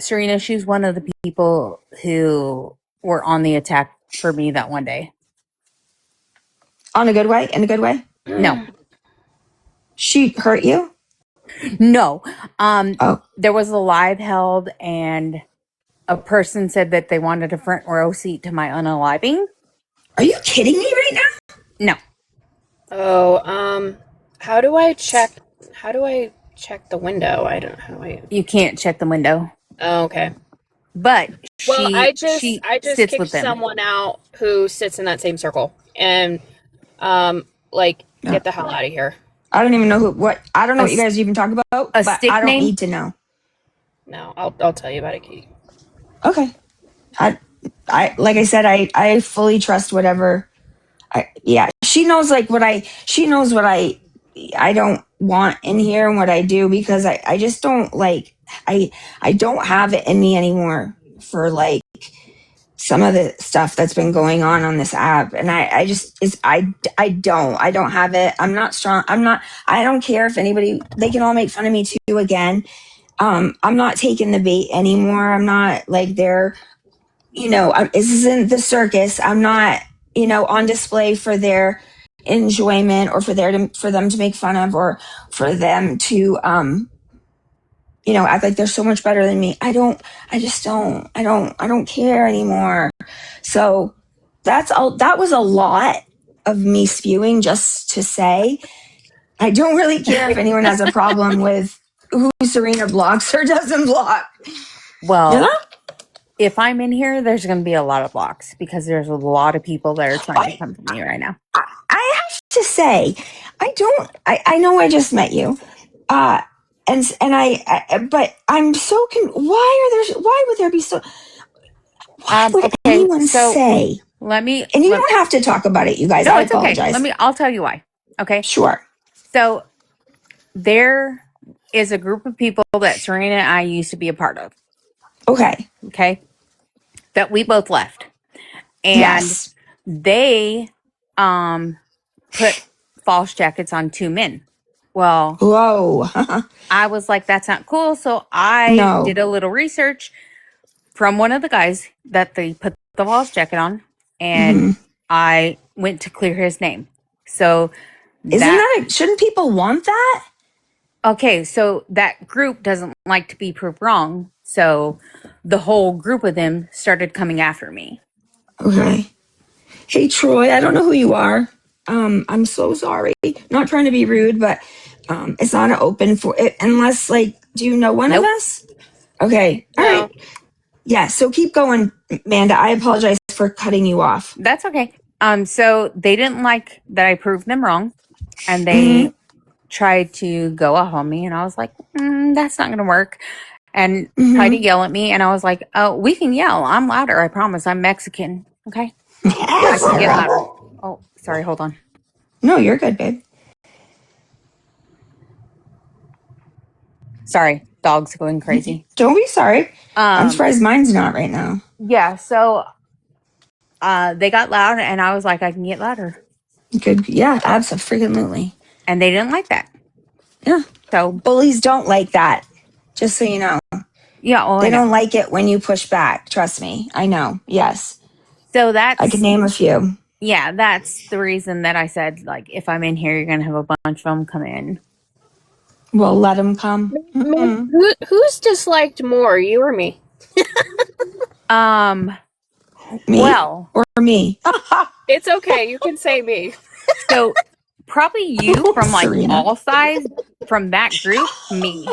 Serena, she's one of the people who were on the attack for me that one day. On a good way? In a good way? No. She hurt you? No. Oh, There was a live held and a person said that they wanted a front row seat to my unaliving. are you kidding me right now? No. Oh, how do I check the window? How do I? You can't check the window. Oh, okay. But Well, she I just sits kicked with them. someone out who sits in that same circle, and like No. get the hell out of here. I don't even know I don't know A, what you guys even talk about, a but I stick don't name. need to know. No, I'll tell you about it, Katie. Okay. I like I said, I fully trust whatever. Yeah, she knows like she knows what I don't want in here and what I do because I just don't like, I don't have it in me anymore for like some of the stuff that's been going on this app. And I just, I don't have it. I'm not strong. I don't care if anybody, they can all make fun of me too again. I'm not taking the bait anymore. I'm not like they're, this isn't the circus. I'm not, on display for their enjoyment or for them to make fun of or for them to, act like they're so much better than me. I don't care anymore. So that was a lot of me spewing just to say, I don't really care if anyone has a problem with who Serena blocks or doesn't block. Well, if I'm in here, there's going to be a lot of blocks because there's a lot of people that are trying to come for me right now. I have to say, I know I just met you. But I'm so why would there be why would Okay, anyone so say, let me. and you don't have to talk about it, you guys, No, I it's okay. apologize. I'll tell you why. Okay. Sure. So there is a group of people that Serena and I used to be a part of. Okay. Okay. That we both left. And Yes. they put false jackets on two men. Well, Whoa. I was like, that's not cool. So I No. did a little research from one of the guys that they put the false jacket on, and I went to clear his name. So Shouldn't people want that? okay, so that group doesn't like to be proved wrong. So the whole group of them started coming after me. Okay. Hey Troy, I don't know who you are. I'm so sorry. Not trying to be rude, but it's not an open for it unless like, do you know one of Nope. us? Okay. All No. right. Yeah, so keep going, Amanda. I apologize for cutting you off. That's okay. So they didn't like that I proved them wrong, and Mm-hmm. they tried to go off on me, and I was like, that's not going to work. And tried to Mm-hmm. yell at me, and I was like, oh, we can yell. I'm louder. I promise. I'm Mexican. Okay. I Yes, can get louder. girl. Oh, sorry. Hold on. No, you're good, babe. Sorry. Dog's going crazy. Don't be sorry. I'm Um, surprised mine's not right now. yeah. So they got loud, and I was like, I can get louder. Good. Yeah, absolutely. And they didn't like that. Yeah. So, Bullies don't like that. Just so you know. yeah, well, I They know. don't like it when you push back. Trust me. I know. Yes. So I could that's, name a few. yeah, that's the reason that I said, like, if I'm in here, you're going to have a bunch of them come in. Well, let them come. Mm-mm. Who's disliked more, you or me? Me Well, or me? It's okay. You can say me. so probably you from like Serena. all sides from that group, me.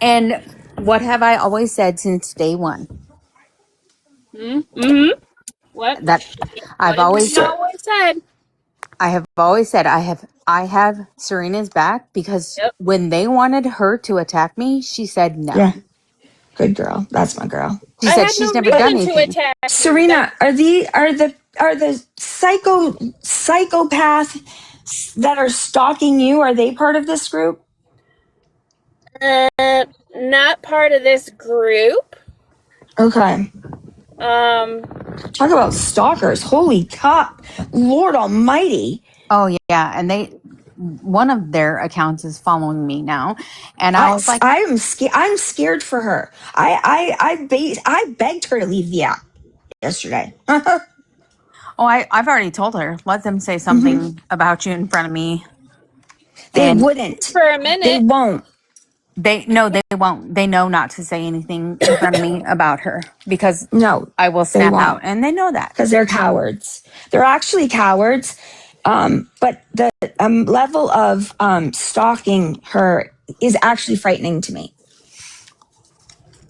And what have I always said since day one? Mm-hmm. What? That I've What always we've always said. I have always said I have Serena's back because Yep. when they wanted her to attack me, she said no. Yeah. Good girl. That's my girl. She I said had she's no never done reason to anything. attack you. Serena, are the psychopath that are stalking you, are they part of this group? Not part of this group. Okay. Um, Talk about stalkers. Holy cop. Lord almighty. Oh yeah, and one of their accounts is following me now, and I was like, I'm scared. I'm scared for her. I begged her to leave the app yesterday. oh, I've already told her, let them say something about you in front of me, They and wouldn't. for a They minute. won't. they won't. They know not to say anything in front of me about her because No, I will they snap won't. out, and they know that. Because they're cowards. They're actually cowards. But the level of stalking her is actually frightening to me.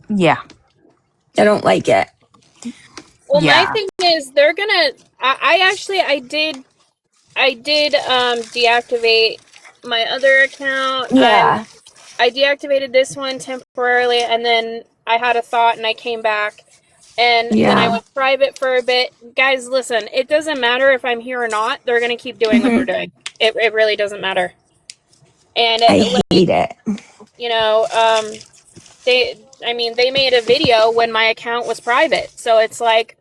Yeah, I don't like it. Well, my yeah. thing is they're gonna. I did deactivate my other account. Yeah, I deactivated this one temporarily, and then I had a thought and I came back. And then I yeah. went private for a bit. Guys, listen, it doesn't matter if I'm here or not. They're going to keep doing what they're doing. It really doesn't matter. And I hate like, it. you know, they made a video when my account was private. So it's like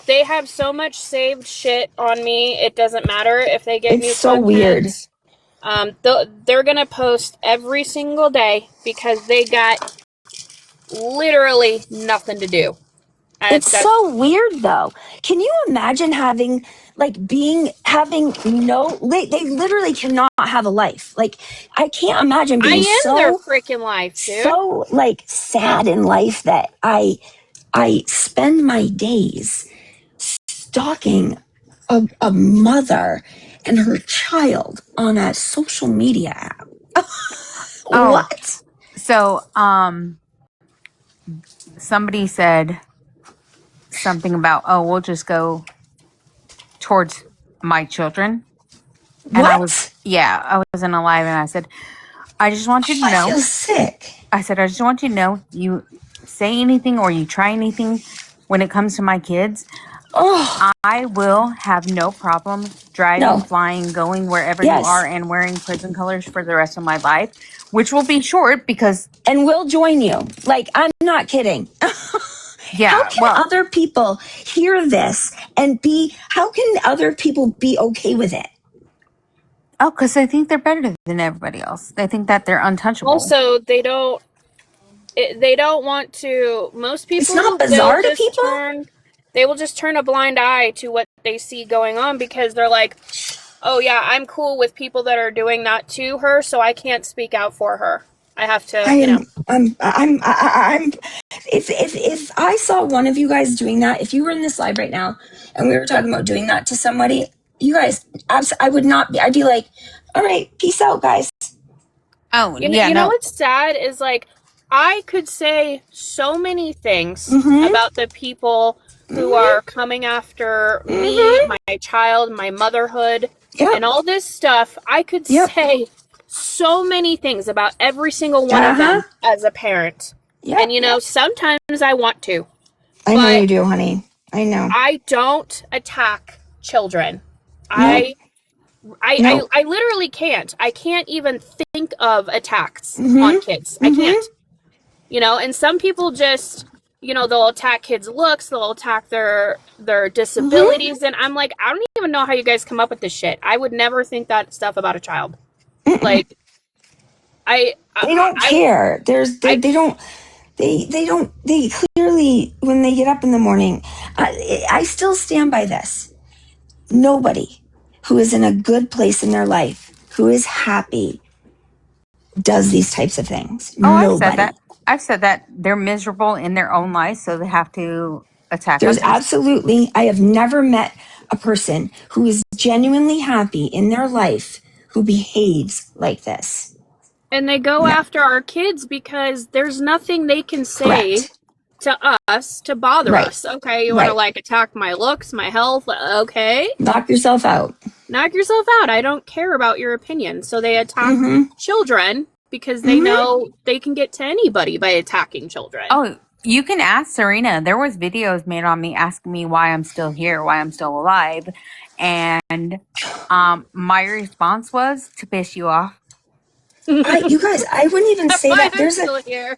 they have so much saved shit on me. It doesn't matter if they get It's new so weird. content. They're going to post every single day because they got literally nothing to do. It's That's so weird though. Can you imagine having having no they literally cannot have a life. Like I can't imagine I being am their freaking life, dude. so like sad in life that I spend my days stalking a mother and her child on a social media app. Oh, What? so somebody said something about, oh, we'll just go towards my children. And What? I was in a live and I said, I just want you to I know, feel sick. I said, I just want you to know, you say anything or you try anything when it comes to my kids, Oh, I will have no problem driving, no. flying, going wherever you are Yes. and wearing prison colors for the rest of my life, which will be short because, And we'll join you. Like, I'm not kidding. How yeah, can well, other people hear this and how can other people be okay with it? oh, because they think they're better than everybody else. They think that they're untouchable. Also, they don't want to. Most It's not people bizarre to people. they will just turn a blind eye to what they see going on because they're like, "Oh yeah, I'm cool with people that are doing that to her, so I can't speak out for her. I have I to, am, I'm, if I saw one of you guys doing that, if you were in this live right now and we were talking about doing that to somebody, you guys, I would not be, I'd be like, all right, peace out, guys. Oh, You know, yeah, you know no. what's sad is like I could say so many things Mm-hmm, about the people who mm-hmm, are coming after me, mm-hmm. my child, my motherhood, and Yep, all this stuff. I could yep, say so many things about every single one of uh-huh, them as a parent. And yep. sometimes I want to, I know but you do, honey. I know. I don't attack children. Nope, I I nope. literally can't. I can't even think of attacks on Mm-hmm, kids. I mm-hmm, can't. And some people just, they'll attack kids' looks, they'll attack their mm-hmm. disabilities, and I'm like, I don't even know how you guys come up with this shit. I would never think that stuff about a child. Mm-mm. Like, I They I don't I, care. I They don't they don't they clearly when they get up in the morning. I still stand by this. Nobody who is in a good place in their life, who is happy, does these types of things. Oh, I've said Nobody. that. I've said that they're miserable in their own life, so they have to attack There's others. absolutely, I have never met a person who is genuinely happy in their life who behaves like this. and they go No, after our kids because there's nothing they can say correct. to us to bother Right. us. Okay, you want to Right. like attack my looks, my health. Okay, Knock yourself out. knock yourself out. I don't care about your opinion. So they attack children because they know they can get to anybody by attacking children. Oh, you can ask Serena. There was videos made on me asking me why I'm still here, why I'm still alive. And my response was to piss you off. You guys, I wouldn't even say that. I'm still here.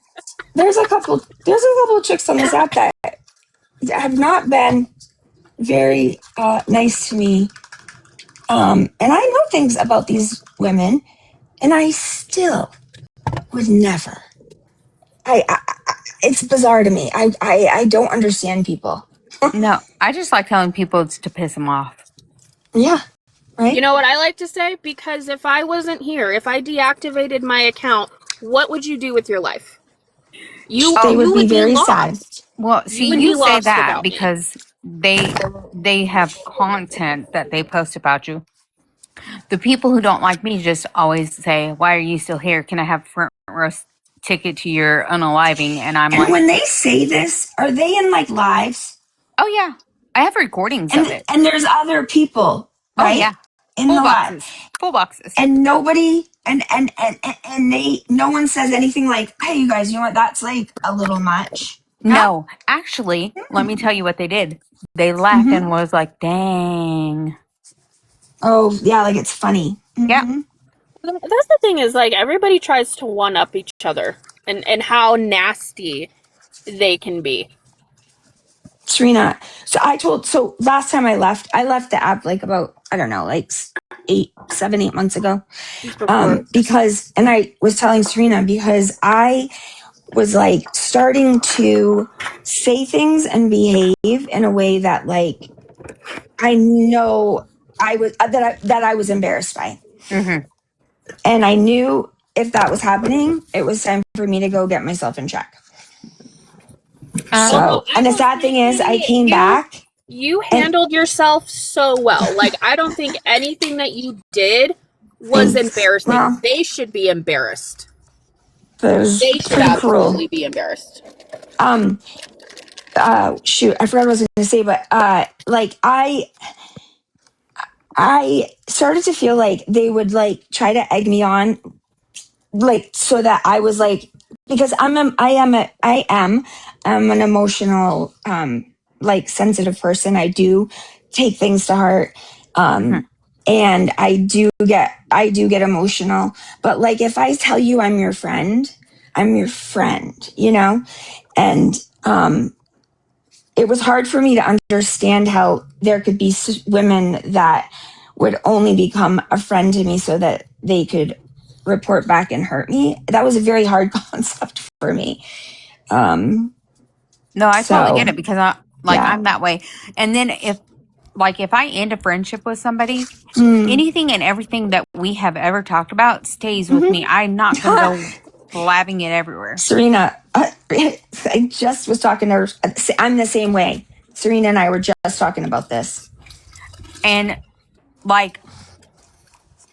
There's a couple of chicks on this app that have not been very nice to me. And I know things about these women, and I still would never. It's bizarre to me. I don't understand people. No, I just like telling people it's to piss them off. Yeah, right. You know what I like to say? Because if I wasn't here, if I deactivated my account, what would you do with your life? They would be very sad. Well, see, You would be you say lost that without me. because they have content that they post about you. The people who don't like me just always say, "Why are you still here? Can I have front row ticket to your unaliving?" And I'm like, when they say this, are they in like lives? "Oh yeah, I have recordings of it." And there's other people, right? Oh yeah, in full the boxes, live. full boxes, And nobody and no one says anything like, "Hey, you guys, you know what? That's like a little much." No, actually, let me tell you what they did. They laughed and was like, "Dang." Oh yeah, like it's funny. Yeah. That's the thing is like everybody tries to one up each other and how nasty they can be. Serena, so last time I left the app like about, I don't know, like 8 months ago. Because, and I was telling Serena, because I was like starting to say things and behave in a way that like I know I was that I was embarrassed by. Mm-hmm. And I knew if that was happening, it was time for me to go get myself in check. So, and the sad thing is, I came back. You handled yourself so well. Like, I don't think anything that you did was embarrassing. Well, they should be embarrassed. They should absolutely be embarrassed. Shoot, I forgot what I was going to say, but like I started to feel like they would like try to egg me on, like so that I was like, because I am an emotional like sensitive person. I do take things to heart. And I do get emotional. But like if I tell you I'm your friend, you know? And it was hard for me to understand how there could be women that would only become a friend to me so that they could report back and hurt me. That was a very hard concept for me. No, I totally get it because I'm that way. And then if I end a friendship with somebody, anything and everything that we have ever talked about stays with me. I'm not going to go blabbing it everywhere. Serena, I just was talking to her. I'm the same way. Serena and I were just talking about this. And like,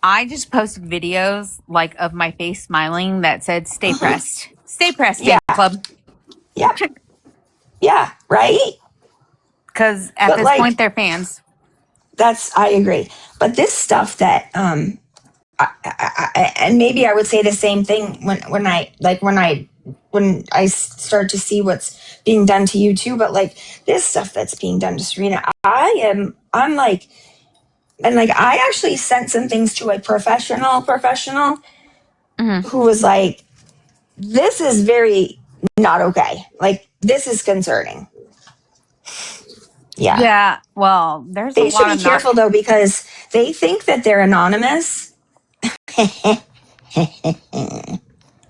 I just posted videos like of my face smiling that said, "Stay pressed. Stay pressed, fan club." Yeah. Yeah, right? Because at this point, they're fans. I agree. But this stuff that, and maybe I would say the same thing when I start to see what's being done to you too. But like this stuff that's being done to Serena, I'm like, and like I actually sent some things to a professional who was like, this is very not okay. Like this is concerning. Yeah. Yeah. Well, they should be careful though, because they think that they're anonymous.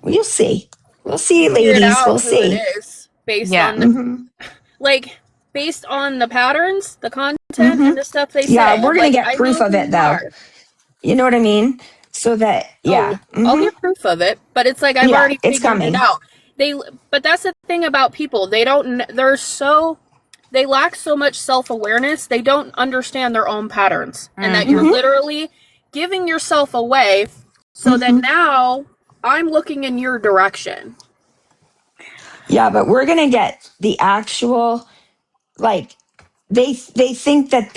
We'll see. We'll see, ladies. We'll see. It is based on based on the patterns, the content, and the stuff they say. Yeah, we're gonna get proof of it though. You know what I mean? So that I'll get proof of it, but it's like I've already figured it out. But that's the thing about people. They don't. They lack so much self-awareness. They don't understand their own patterns, and that you're literally giving yourself away. So that now I'm looking in your direction. Yeah, but we're gonna get the actual, like, they think that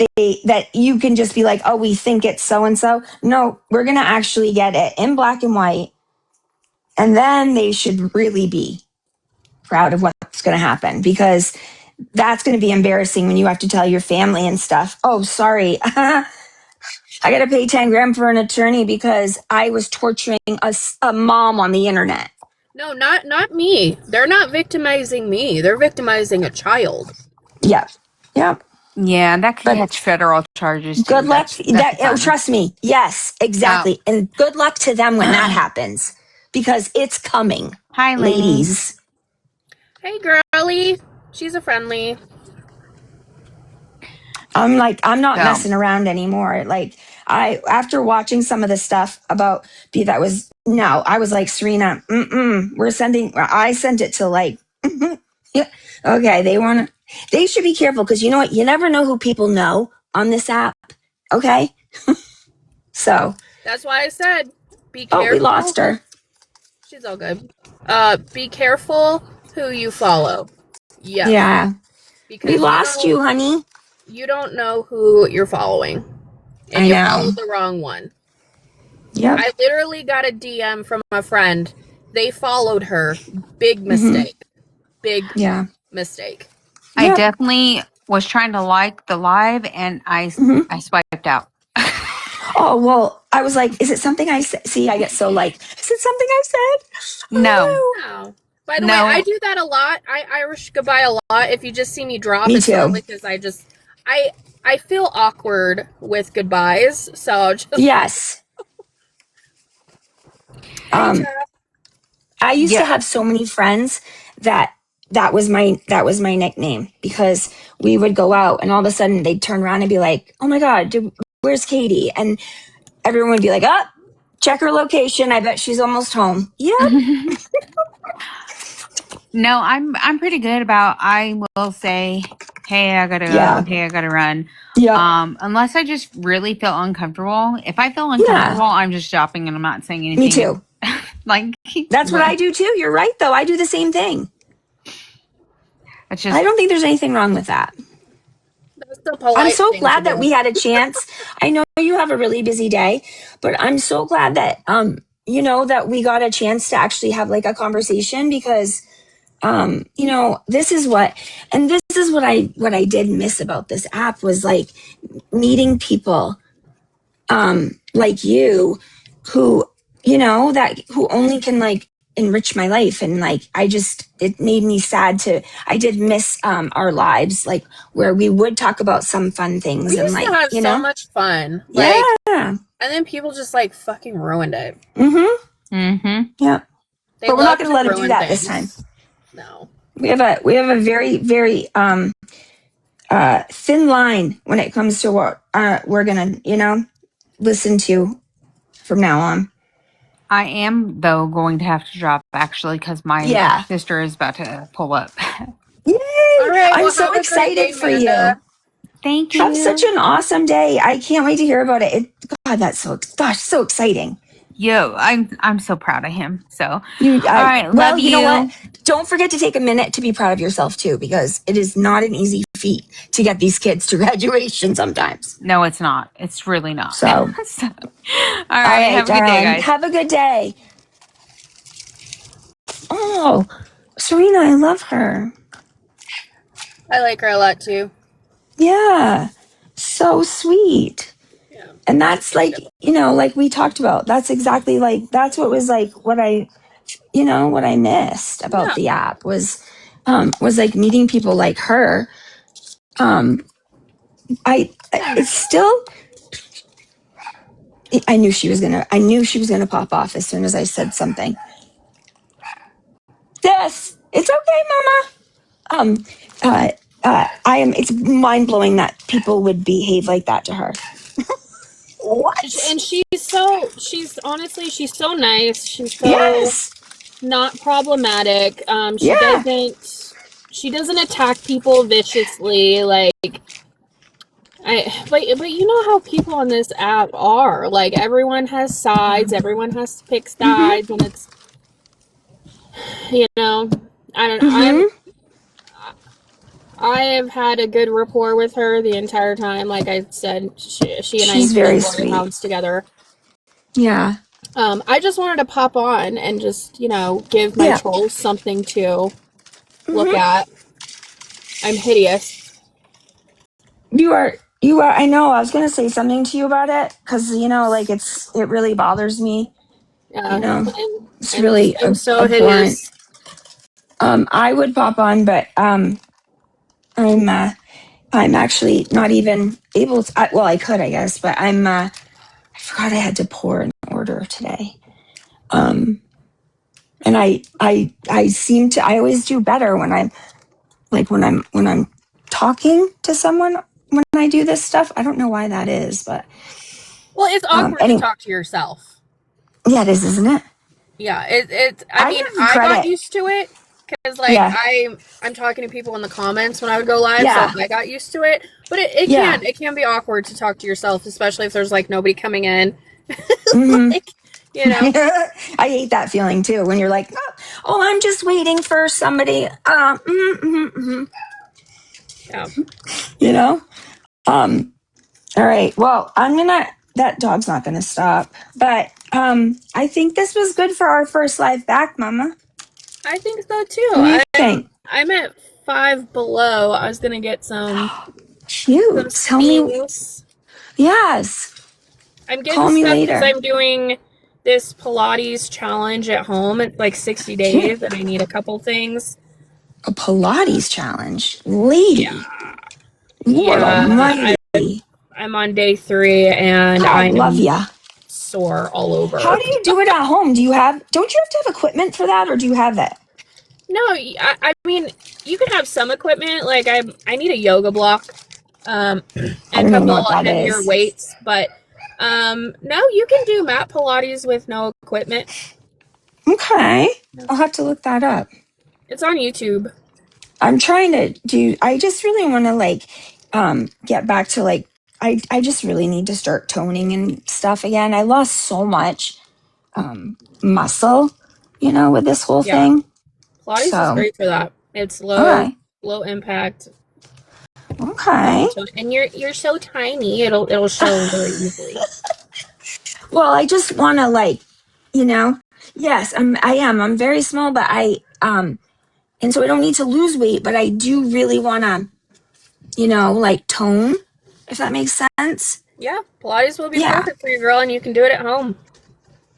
that you can just be like, oh, we think it's so and so. No, we're gonna actually get it in black and white, and then they should really be proud of what's gonna happen, because that's gonna be embarrassing when you have to tell your family and stuff. Oh, sorry. I got to pay 10 grand for an attorney because I was torturing a mom on the internet. No, not me. They're not victimizing me. They're victimizing a child. Yep. Yep. Yeah, that could But catch federal charges too. good luck. That's fun. Trust me. Yes, exactly. And good luck to them when that happens, because it's coming. Hi, ladies. Hey, girlie. She's a friendly. I'm not messing around anymore. Like, after watching some of the stuff about I was like, Serena, I sent it to like, yeah, okay, they should be careful, because you know what? You never know who people know on this app. Okay. So. That's why I said, be careful. Oh, we lost her. She's all good. Be careful who you follow. Yes. Yeah. Because we lost you, honey. You don't know who you're following. And you followed the wrong one. Yep. I literally got a DM from a friend. They followed her. Big mistake. Big mistake. I definitely was trying to like the live, and I swiped out. Oh, well, I was like, is it something I said? See, I get so like, is it something I said? No. By the way, I do that a lot. I Irish goodbye a lot. If you just see me drop, it's not because I feel awkward with goodbyes. So just yes. I used to have so many friends that was my nickname, because we would go out and all of a sudden they'd turn around and be like, oh my God, where's Katie? And everyone would be like, oh, check her location. I bet she's almost home. Yeah. No, I'm pretty good about, I will say, hey, I gotta go. Hey, I gotta run. Yeah. Unless I just really feel uncomfortable. If I feel uncomfortable, I'm just stopping and I'm not saying anything. Me too. Like, that's what I do too. You're right, though. I do the same thing. I don't think there's anything wrong with that. I'm so glad that we had a chance. I know you have a really busy day, but I'm so glad that that we got a chance to actually have like a conversation, because this is what I did miss about this app, was like meeting people like you, who who only can like enrich my life. And like, it made me sad I did miss our lives, like where we would talk about some fun things. We used to have so much fun. Like, and then people just like fucking ruined it. Yeah. But we're not going to let them do that this time. No. We have a very, very thin line when it comes to what we're going to, listen to from now on. I am, though, going to have to drop, actually, because my sister is about to pull up. Yay! All right, I'm so excited for you. Thank you. Have such an awesome day. I can't wait to hear about it. God, that's so exciting. Yo, I'm so proud of him. So, all right, love you. You know what? Don't forget to take a minute to be proud of yourself too, because it is not an easy feat to get these kids to graduation sometimes. No, it's not. It's really not. So, all right, have a good day, guys. Have a good day. Oh, Serena, I love her. I like her a lot too. Yeah, so sweet. And that's like, like we talked about, that's exactly like, that's what was like, what I missed about the app was like meeting people like her. It's still, I knew she was gonna pop off as soon as I said something. Yes, it's okay, Mama. It's mind blowing that people would behave like that to her. What? And she's honestly so nice. She's so not problematic. She doesn't attack people viciously. Like, but you know how people on this app are. Like, everyone has sides. Everyone has to pick sides, and it's I have had a good rapport with her the entire time. Like I said, she and I She's used to be very boy sweet. hounds together. Yeah. I just wanted to pop on and just, give my trolls something to look at. I'm hideous. You are. I know. I was going to say something to you about it because, like it really bothers me. Yeah. It's really I'm so abhorrent. hideous. I would pop on, but I'm actually not even able to. Well, I could, I guess, but I forgot I had to pour an order today. And I seem to. I always do better when I'm talking to someone when I do this stuff. I don't know why that is, but Well, it's awkward to talk to yourself. Yeah, it is, isn't it? Yeah, I mean, give you I got credit. used to it because, Yeah. I'm talking to people in the comments when I would go live, so Yeah. I got used to it. But it can be awkward to talk to yourself, especially if there's nobody coming in. I I hate that feeling too when you're like, oh, I'm just waiting for somebody. Yeah. All right. Well, that dog's not gonna stop. But I think this was good for our first live back, Mama. I think so too. What do you think? I'm at 5 below. I was gonna get some Cute. Tell stings. me. Yes. I'm getting Call me stuff because later. I'm doing this Pilates challenge at home. It's like 60 days, and I need a couple things. A Pilates challenge, lady. Yeah. Lord Almighty. I'm on day 3, and I I'm love ya. sore all over. How do you do it at home? Don't you have to have equipment for that, or do you have it? No, I mean, you can have some equipment. Like I need a yoga block, and a couple of heavier weights. But no, you can do mat Pilates with no equipment. Okay, I'll have to look that up. It's on YouTube. I'm trying to do. I just really want to get back to I just really need to start toning and stuff again. I lost so much muscle, with this whole thing. Pilates is great for that. It's low impact. Okay. And you're so tiny. It'll show very easily. Well, I just want to yes, I am. I'm very small, but and so I don't need to lose weight, but I do really want to, tone, if that makes sense. Yeah, Pilates will be perfect for you, girl, and you can do it at home.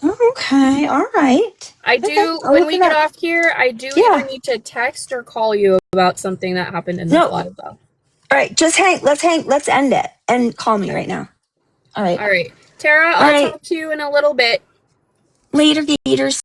Okay, all right. I do, when we get off here, I do either need to text or call you about something that happened in this live, though. All right, just let's end it, and call me right now. All right. All right. Tara, I'll talk to you in a little bit. Later, Gators.